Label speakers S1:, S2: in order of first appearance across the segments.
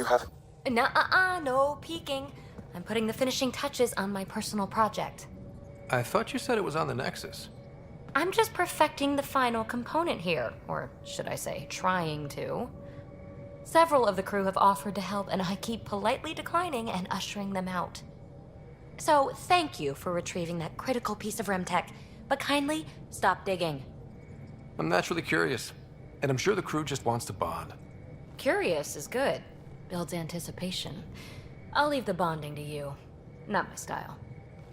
S1: you have...
S2: No peeking. I'm putting the finishing touches on my personal project.
S3: I thought you said it was on the Nexus.
S2: I'm just perfecting the final component here, or should I say, trying to. Several of the crew have offered to help, and I keep politely declining and ushering them out. So, thank you for retrieving that critical piece of Remtech, but kindly stop digging.
S3: I'm naturally curious, and I'm sure the crew just wants to bond.
S2: Curious is good. Builds anticipation. I'll leave the bonding to you. Not my style.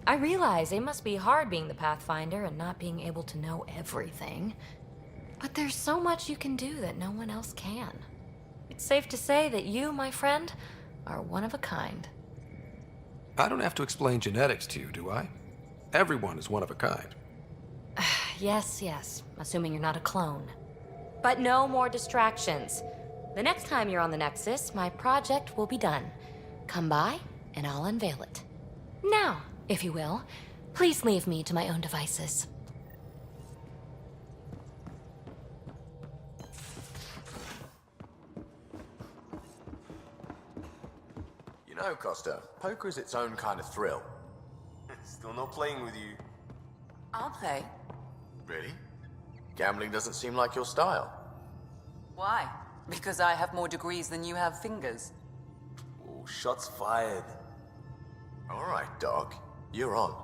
S2: I realize it must be hard being the Pathfinder and not being able to know everything. But there's so much you can do that no one else can. It's safe to say that you, my friend, are one of a kind.
S3: I don't have to explain genetics to you, do I? Everyone is one of a kind.
S2: Yes, assuming you're not a clone. But no more distractions. The next time you're on the Nexus, my project will be done. Come by, and I'll unveil it. Now, if you will, please leave me to my own devices.
S1: You know, Costa, poker's its own kind of thrill. Still not playing with you.
S4: I'll play.
S1: Really? Gambling doesn't seem like your style.
S4: Why? Because I have more degrees than you have fingers.
S1: Oh, shots fired. All right, dog. You're on.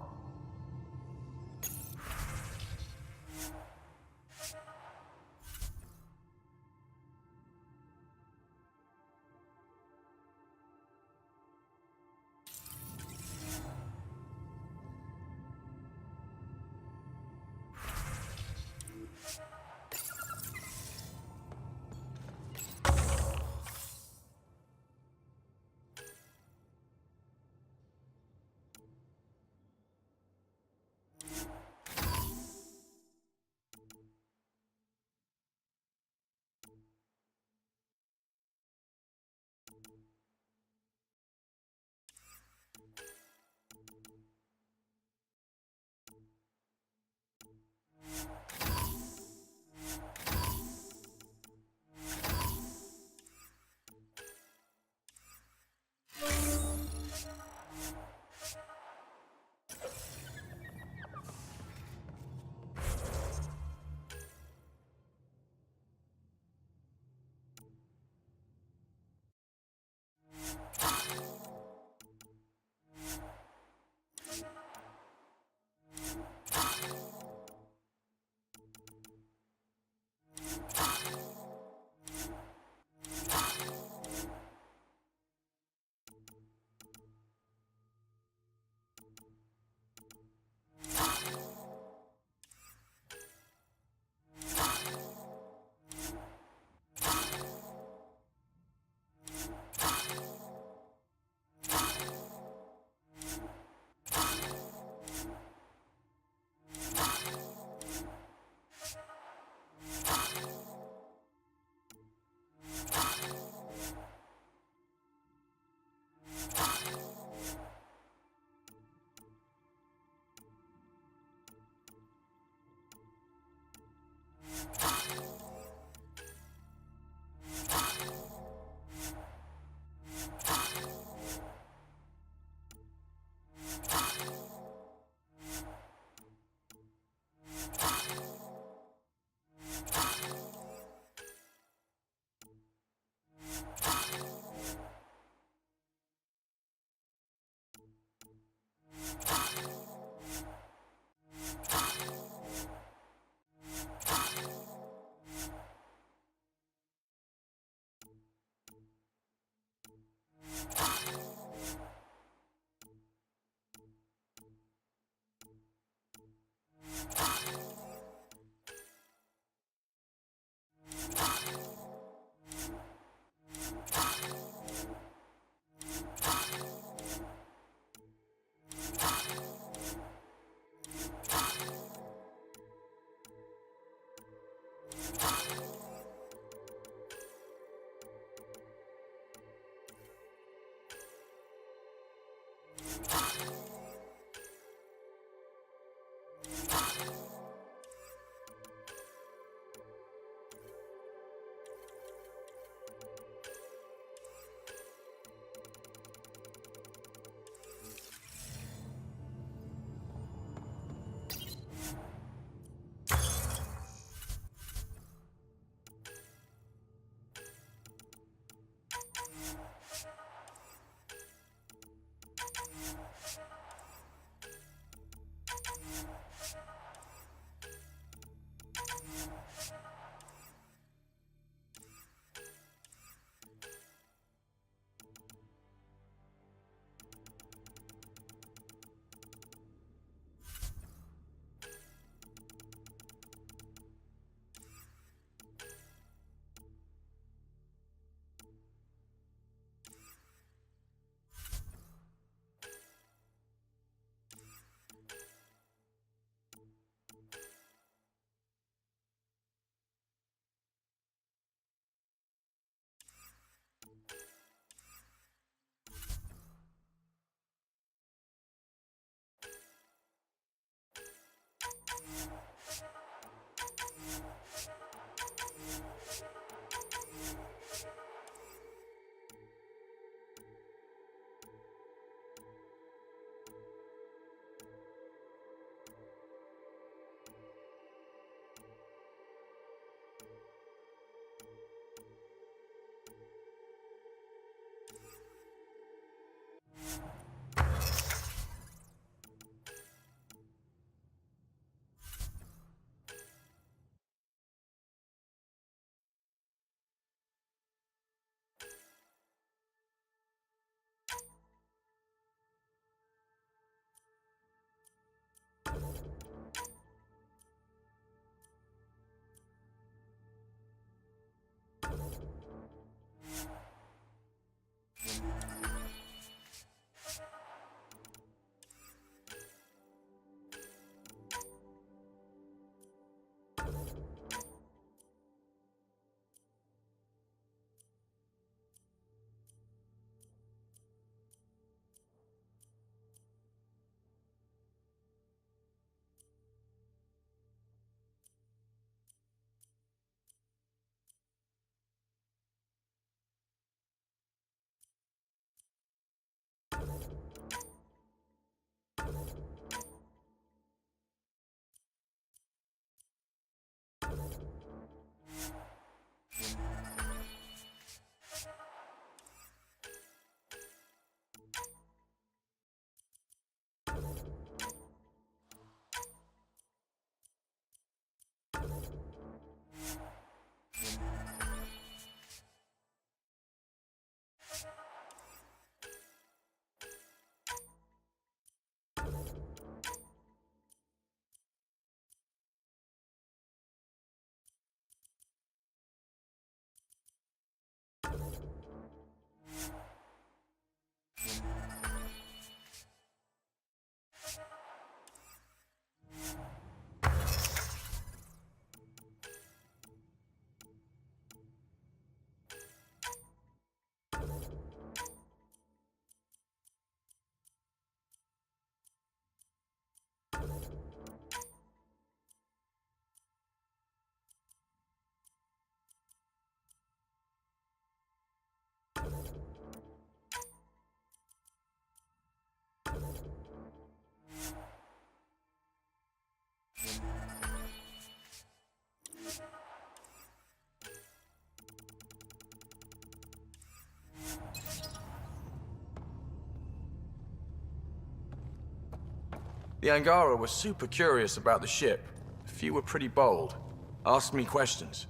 S1: The Angara were super curious about the ship. A few were pretty bold. Asked me questions.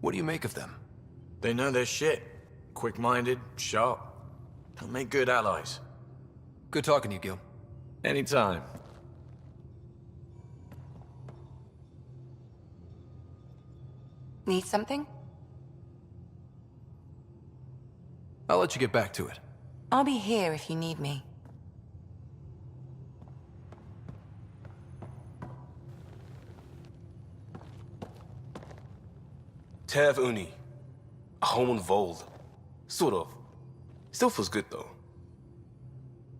S3: What do you make of them?
S1: They know their shit. Quick-minded, sharp. They'll make good allies.
S3: Good talking to you, Gil.
S1: Anytime.
S4: Need something?
S3: I'll let you get back to it.
S4: I'll be here if you need me.
S5: Tev Uni. A home on Vold. Sort of. Still feels good though.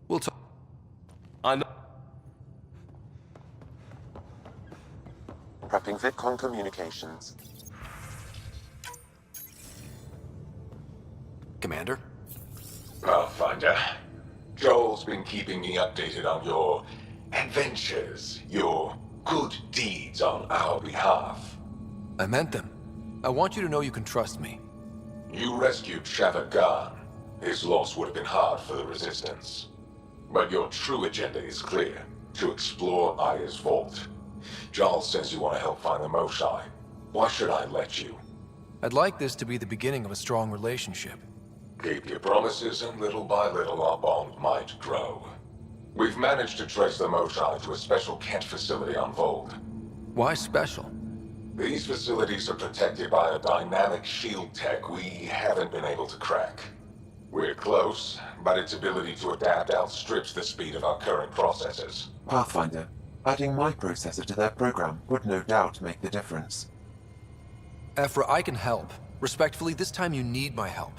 S3: We'll talk.
S5: I know.
S6: Prepping VidCon communications.
S3: Commander?
S7: Pathfinder, Joel's been keeping me updated on your adventures, your good deeds on our behalf.
S3: I meant them. I want you to know you can trust me.
S7: You rescued Shavad Khan. His loss would have been hard for the Resistance. But your true agenda is clear, to explore Aya's vault. Joel says you want to help find the Moshai. Why should I let you?
S3: I'd like this to be the beginning of a strong relationship.
S7: Keep your promises, and little by little our bond might grow. We've managed to trace the Moshai to a special Kent facility on Vold.
S3: Why special?
S7: These facilities are protected by a dynamic shield tech we haven't been able to crack. We're close, but its ability to adapt outstrips the speed of our current processors.
S6: Pathfinder, adding my processor to their program would no doubt make the difference.
S3: Ephra, I can help. Respectfully, this time you need my help.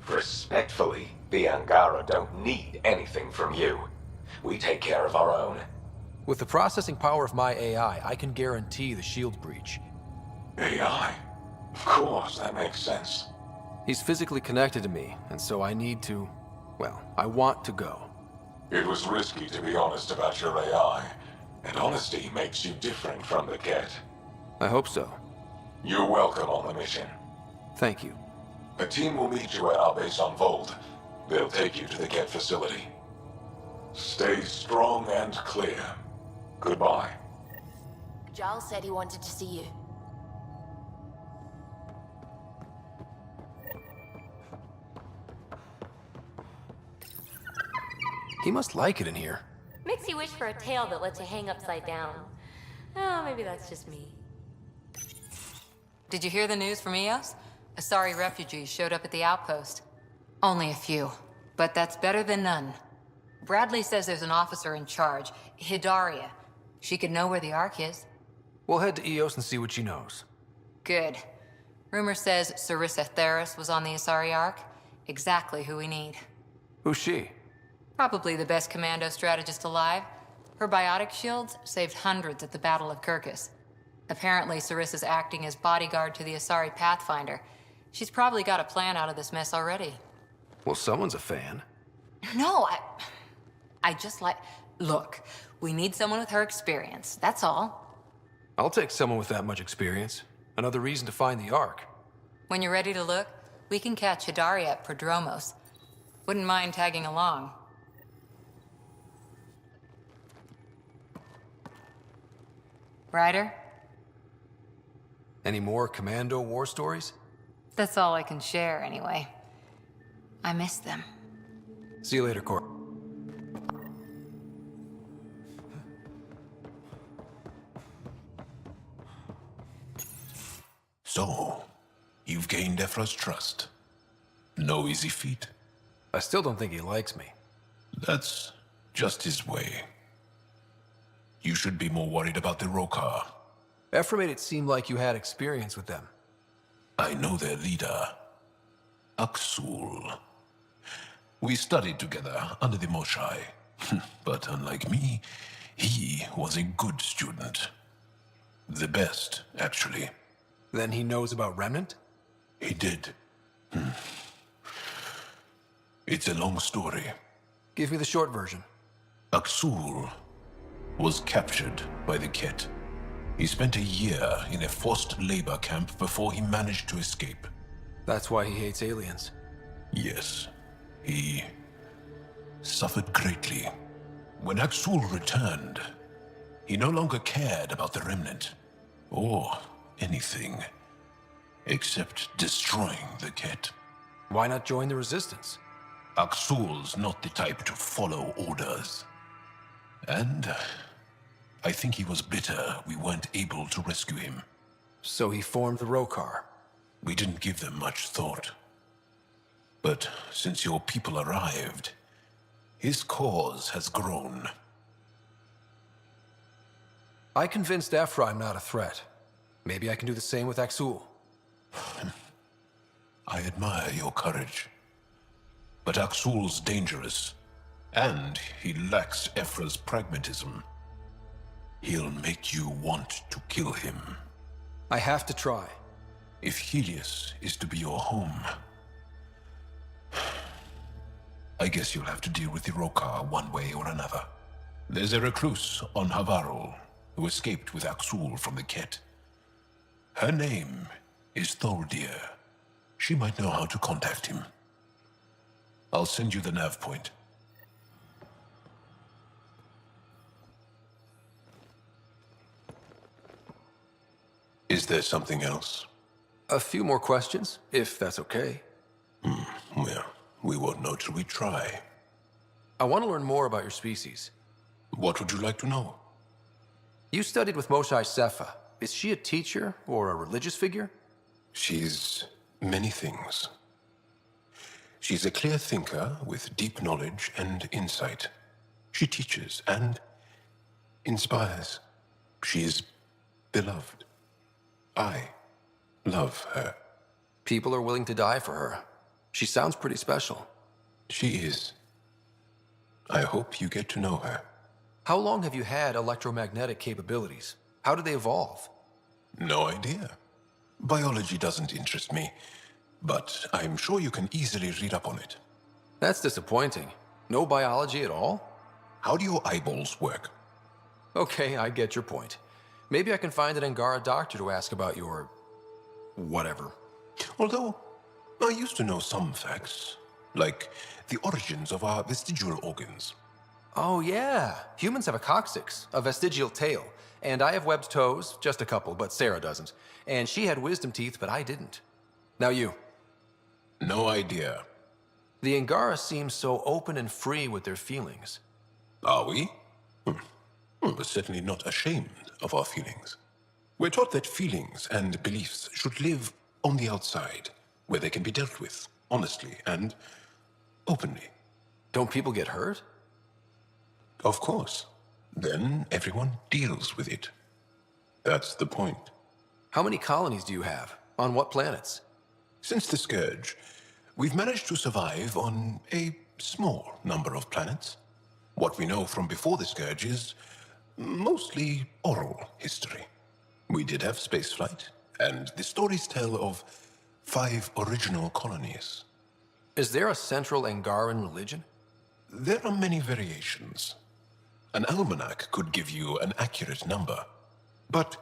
S7: Respectfully, the Angara don't need anything from you. We take care of our own.
S3: With the processing power of my AI, I can guarantee the shield breach.
S7: AI? Of course, that makes sense.
S3: He's physically connected to me, and so I need to... well, I want to go.
S7: It was risky to be honest about your AI, and honesty makes you different from the Ket.
S3: I hope so.
S7: You're welcome on the mission.
S3: Thank you.
S7: A team will meet you at our base on Vold. They'll take you to the Ket facility. Stay strong and clear. Goodbye.
S8: Giles said he wanted to see you.
S3: He must like it in here.
S2: Makes you wish for a tail that lets you hang upside down. Oh, maybe that's just me.
S4: Did you hear the news from Eos? Asari refugees showed up at the outpost. Only a few, but that's better than none. Bradley says there's an officer in charge, Hidaria. She could know where the Ark is.
S3: We'll head to Eos and see what she knows.
S4: Good. Rumor says Sarissa Theris was on the Asari Ark. Exactly who we need.
S3: Who's she?
S4: Probably the best commando strategist alive. Her biotic shields saved hundreds at the Battle of Kirkus. Apparently, Sarissa's acting as bodyguard to the Asari Pathfinder. She's probably got a plan out of this mess already.
S3: Well, someone's a fan.
S4: No, I just like... Look, we need someone with her experience, that's all.
S3: I'll take someone with that much experience. Another reason to find the Ark.
S4: When you're ready to look, we can catch Hidaria at Prodromos. Wouldn't mind tagging along. Ryder?
S3: Any more commando war stories?
S4: That's all I can share, anyway. I miss them.
S3: See you later, Cor.
S9: So, you've gained Ephra's trust. No easy feat.
S3: I still don't think he likes me.
S9: That's just his way. You should be more worried about the Rokar.
S3: Ephra made it seem like you had experience with them.
S9: I know their leader, Aksul. We studied together under the Moshai. But unlike me, he was a good student. The best, actually.
S3: Then he knows about Remnant?
S9: He did. It's a long story.
S3: Give me the short version.
S9: Aksul was captured by the Ket. He spent a year in a forced labor camp before he managed to escape.
S3: That's why he hates aliens.
S9: Yes, he suffered greatly. When Aksul returned, He no longer cared about the Remnant, or anything, except destroying the Ket.
S3: Why not join the Resistance?
S9: Aksul's not the type to follow orders. And I think he was bitter we weren't able to rescue him.
S3: So he formed the Rokar.
S9: We didn't give them much thought. But since your people arrived, his cause has grown.
S3: I convinced Ephra I'm not a threat. Maybe I can do the same with Aksul.
S9: I admire your courage. But Aksul's dangerous, and he lacks Ephra's pragmatism. He'll make you want to kill him.
S3: I have to try.
S9: If Helios is to be your home, I guess you'll have to deal with the Rokar one way or another. There's a recluse on Havarul who escaped with Aksul from the Ket. Her name is Tholdir. She might know how to contact him. I'll send you the nav point. Is there something else?
S3: A few more questions, if that's okay.
S9: Well, we won't know till we try.
S3: I want to learn more about your species.
S9: What would you like to know?
S3: You studied with Moshae Sepha. Is she a teacher or a religious figure?
S9: She's many things. She's a clear thinker with deep knowledge and insight. She teaches and inspires. She's beloved. I love her.
S3: People are willing to die for her. She sounds pretty special.
S9: She is. I hope you get to know her.
S3: How long have you had electromagnetic capabilities? How did they evolve?
S9: No idea. Biology doesn't interest me, but I'm sure you can easily read up on it.
S3: That's disappointing. No biology at all?
S9: How do your eyeballs work?
S3: Okay, I get your point. Maybe I can find an Angara doctor to ask about your... whatever.
S9: Although, I used to know some facts, like the origins of our vestigial organs.
S3: Oh yeah, humans have a coccyx, a vestigial tail, and I have webbed toes, just a couple, but Sarah doesn't. And she had wisdom teeth, but I didn't. Now you.
S9: No idea.
S3: The Angara seem so open and free with their feelings.
S9: Are we? We're certainly not ashamed of our feelings. We're taught that feelings and beliefs should live on the outside, where they can be dealt with, honestly and openly.
S3: Don't people get hurt?
S9: Of course. Then everyone deals with it. That's the point.
S3: How many colonies do you have? On what planets?
S9: Since the Scourge, we've managed to survive on a small number of planets. What we know from before the Scourge is mostly oral history. We did have spaceflight, and the stories tell of 5 original colonies.
S3: Is there a central Angaran religion?
S9: There are many variations. An almanac could give you an accurate number. But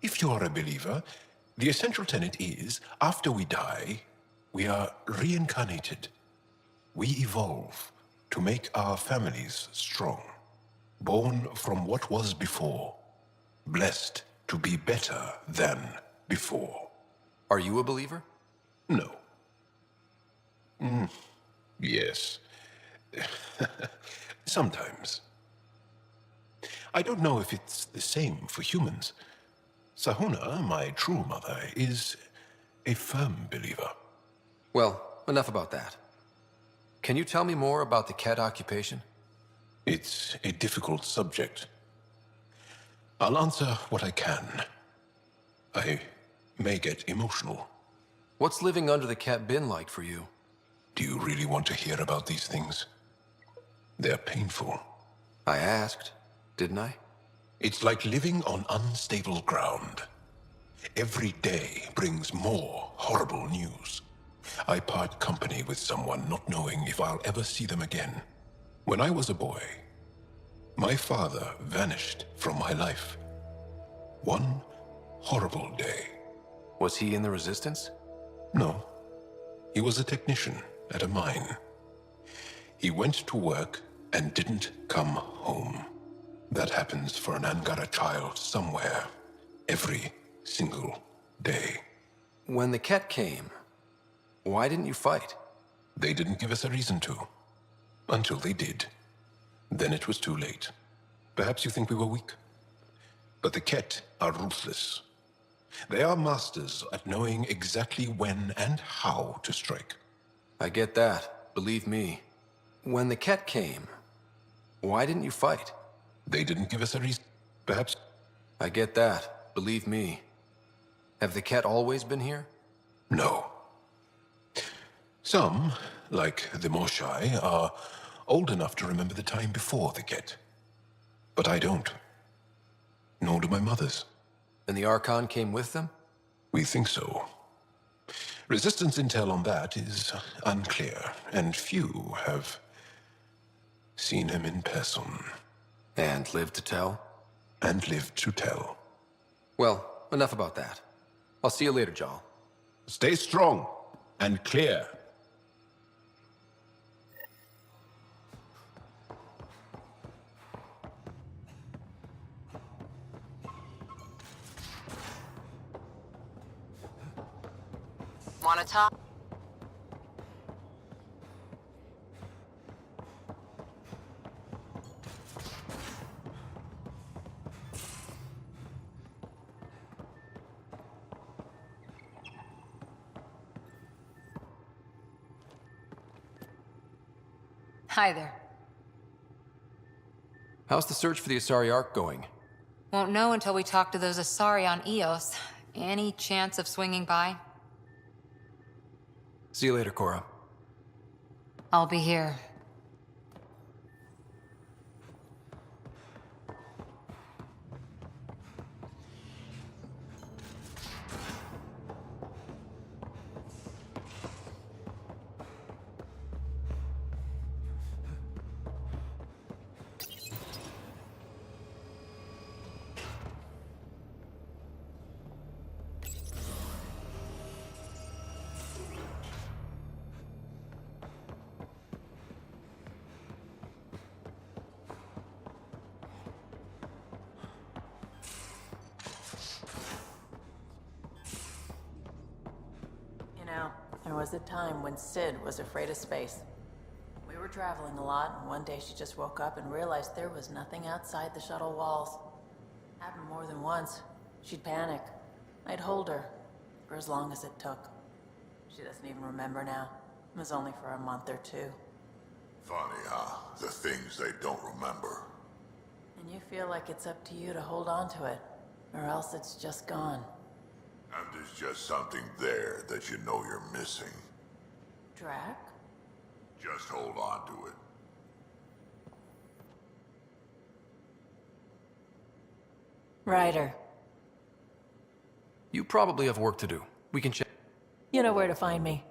S9: if you are a believer, the essential tenet is, after we die, we are reincarnated. We evolve to make our families strong. Born from what was before. Blessed to be better than before.
S3: Are you a believer?
S9: No. Yes. Sometimes. I don't know if it's the same for humans. Sahuna, my true mother, is a firm believer.
S3: Well, enough about that. Can you tell me more about the Ket occupation?
S9: It's a difficult subject. I'll answer what I can. I may get emotional.
S3: What's living under the Ket been like for you?
S9: Do you really want to hear about these things? They're painful.
S3: I asked, didn't I?
S9: It's like living on unstable ground. Every day brings more horrible news. I part company with someone not knowing if I'll ever see them again. When I was a boy, my father vanished from my life. One horrible day.
S3: Was he in the Resistance?
S9: No. He was a technician at a mine. He went to work and didn't come home. That happens for an Angara child somewhere, every single day.
S3: When the Ket came, why didn't you fight?
S9: They didn't give us a reason to. Until they did. Then it was too late. Perhaps you think we were weak. But the Ket are ruthless. They are masters at knowing exactly when and how to strike.
S3: I get that, believe me. When the Ket came, why didn't you fight?
S9: They didn't give us a reason. Perhaps...
S3: I get that, believe me. Have the Ket always been here?
S9: No. Some, like the Moshai, are old enough to remember the time before the Ket. But I don't. Nor do my mothers.
S3: And the Archon came with them?
S9: We think so. Resistance intel on that is unclear, and few have seen him in person.
S3: And lived to tell?
S9: And lived to tell.
S3: Well, enough about that. I'll see you later, Jarl.
S9: Stay strong and clear.
S8: Wanna talk?
S4: Hi there.
S3: How's the search for the Asari Ark going?
S4: Won't know until we talk to those Asari on Eos. Any chance of swinging by?
S3: See you later, Cora.
S4: I'll be here.
S10: There was a time when Sid was afraid of space. We were traveling a lot, and one day she just woke up and realized there was nothing outside the shuttle walls. Happened more than once. She'd panic. I'd hold her, for as long as it took. She doesn't even remember now. It was only for a month or two.
S7: Funny, huh? The things they don't remember.
S10: And you feel like it's up to you to hold on to it, or else it's just gone.
S7: And there's just something there that you know you're missing.
S10: Drac?
S7: Just hold on to it.
S10: Ryder.
S3: You probably have work to do. We can check.
S10: You know where to find me.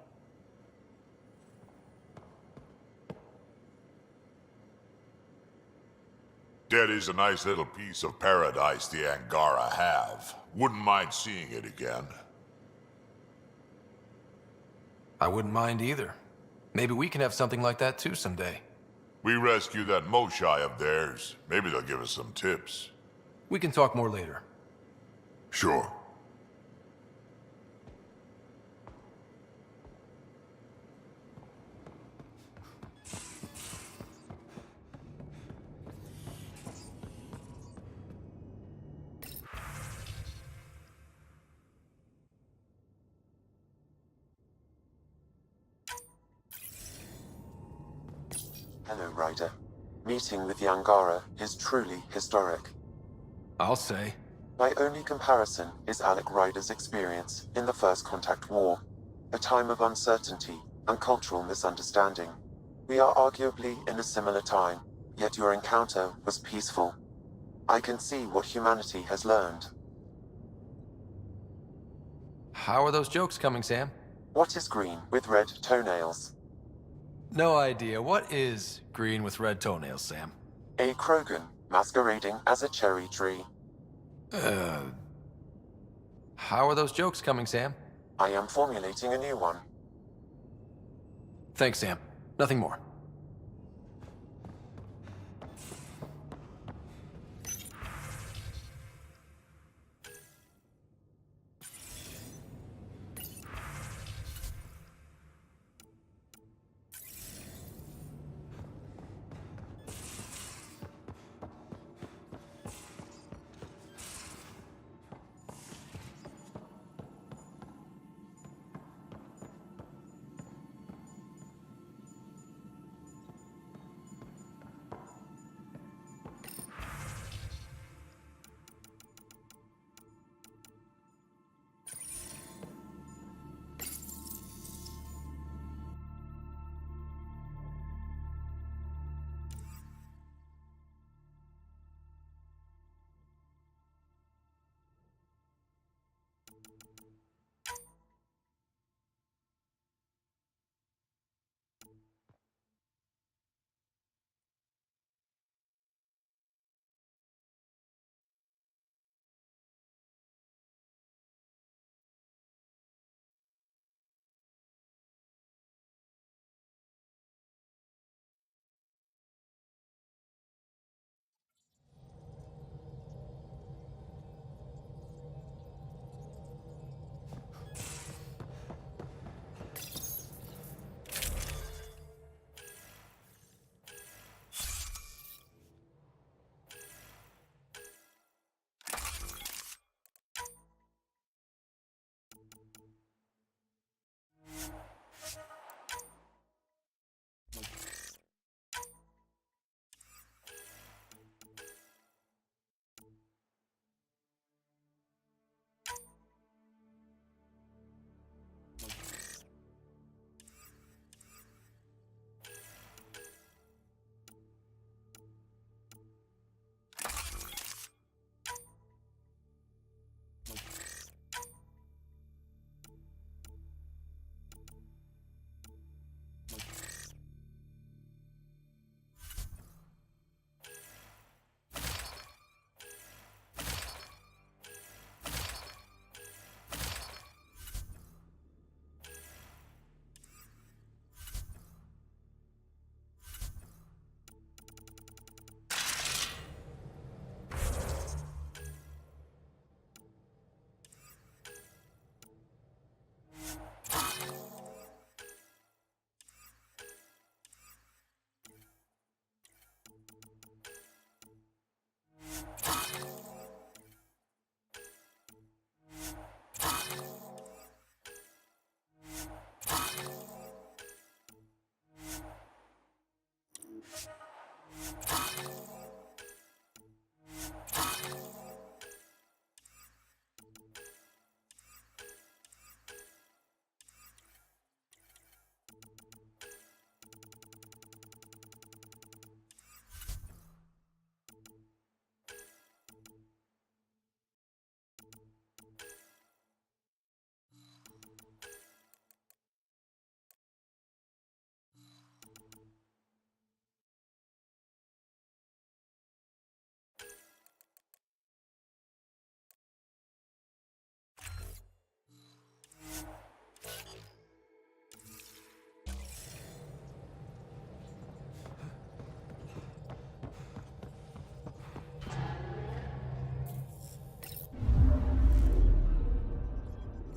S7: That is a nice little piece of paradise the Angara have. Wouldn't mind seeing it again.
S3: I wouldn't mind either. Maybe we can have something like that too someday.
S7: We rescue that Moshai of theirs. Maybe they'll give us some tips.
S3: We can talk more later.
S7: Sure.
S6: Hello, Ryder. Meeting with the Angara is truly historic.
S3: I'll say.
S6: My only comparison is Alec Ryder's experience in the First Contact War, a time of uncertainty and cultural misunderstanding. We are arguably in a similar time, yet your encounter was peaceful. I can see what humanity has learned.
S3: How are those jokes coming, Sam?
S6: What is green with red toenails?
S3: No idea. What is green with red toenails, Sam?
S6: A Krogan masquerading as a cherry tree.
S3: How are those jokes coming, Sam?
S6: I am formulating a new one.
S3: Thanks, Sam. Nothing more.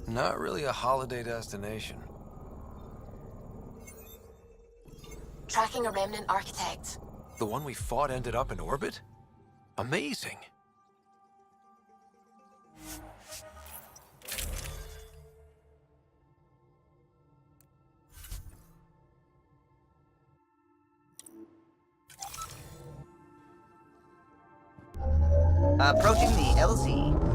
S3: Not really a holiday destination.
S8: Tracking a remnant architect.
S3: The one we fought ended up in orbit? Amazing.
S11: Approaching the LZ.